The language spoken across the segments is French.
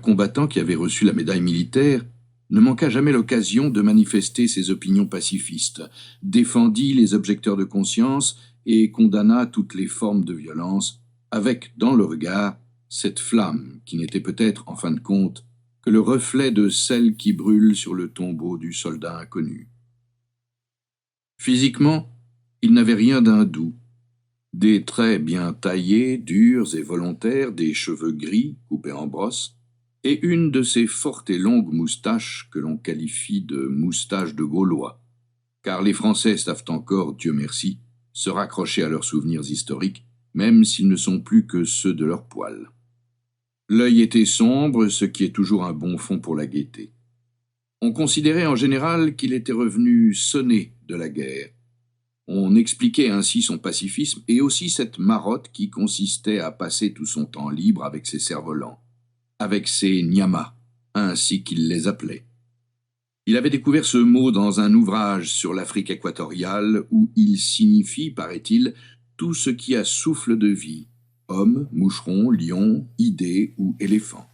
combattant qui avait reçu la médaille militaire, ne manqua jamais l'occasion de manifester ses opinions pacifistes, défendit les objecteurs de conscience et condamna toutes les formes de violence, avec, dans le regard, cette flamme qui n'était peut-être, en fin de compte, que le reflet de celle qui brûle sur le tombeau du soldat inconnu. Physiquement, il n'avait rien d'hindou. Des traits bien taillés, durs et volontaires, des cheveux gris, coupés en brosse, et une de ces fortes et longues moustaches que l'on qualifie de moustaches de Gaulois, car les Français savent encore, Dieu merci, se raccrocher à leurs souvenirs historiques, même s'ils ne sont plus que ceux de leur poil. L'œil était sombre, ce qui est toujours un bon fond pour la gaieté. On considérait en général qu'il était revenu sonné de la guerre. On expliquait ainsi son pacifisme et aussi cette marotte qui consistait à passer tout son temps libre avec ses cerfs-volants, avec ses nyamas, ainsi qu'il les appelait. Il avait découvert ce mot dans un ouvrage sur l'Afrique équatoriale où il signifie, paraît-il, tout ce qui a souffle de vie, homme, moucheron, lion, idée ou éléphant.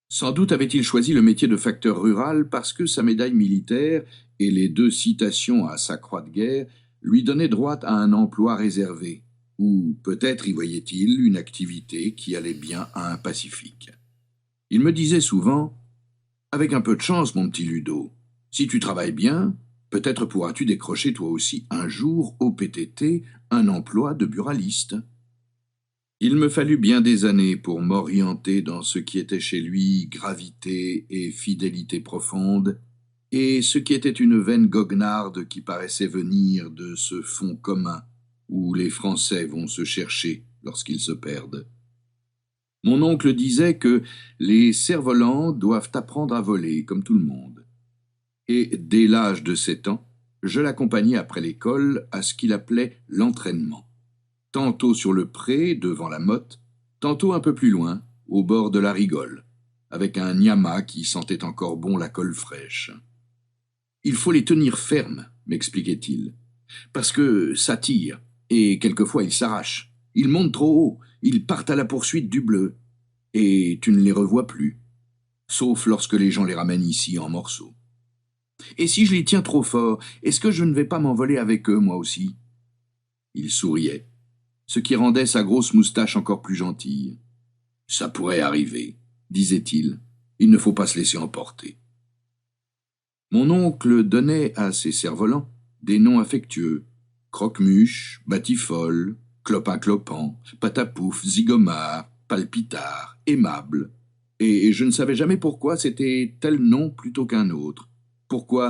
Sans doute avait-il choisi le métier de facteur rural parce que sa médaille militaire et les 2 citations à sa croix de guerre lui donnaient droit à un emploi réservé, ou peut-être y voyait-il une activité qui allait bien à un pacifique. Il me disait souvent « Avec un peu de chance, mon petit Ludo, si tu travailles bien, peut-être pourras-tu décrocher toi aussi un jour au PTT un emploi de buraliste. » Il me fallut bien des années pour m'orienter dans ce qui était chez lui gravité et fidélité profonde, et ce qui était une veine goguenarde qui paraissait venir de ce fond commun où les Français vont se chercher lorsqu'ils se perdent. Mon oncle disait que les cerfs-volants doivent apprendre à voler comme tout le monde. Et dès l'âge de 7 ans, je l'accompagnais après l'école à ce qu'il appelait l'entraînement. Tantôt sur le pré, devant la motte, tantôt un peu plus loin, au bord de la rigole, avec un nyama qui sentait encore bon la colle fraîche. « Il faut les tenir fermes, m'expliquait-il, parce que ça tire, et quelquefois ils s'arrachent. Ils montent trop haut, ils partent à la poursuite du bleu, et tu ne les revois plus, sauf lorsque les gens les ramènent ici en morceaux. Et si je les tiens trop fort, est-ce que je ne vais pas m'envoler avec eux, moi aussi ?» Il souriait, ce qui rendait sa grosse moustache encore plus gentille. « Ça pourrait arriver, » disait-il. « Il ne faut pas se laisser emporter. » Mon oncle donnait à ses cerfs-volants des noms affectueux. Croque-muche, batifole, clopin-clopant, patapouf, zigomar, palpitard, aimable. Et je ne savais jamais pourquoi c'était tel nom plutôt qu'un autre. Pourquoi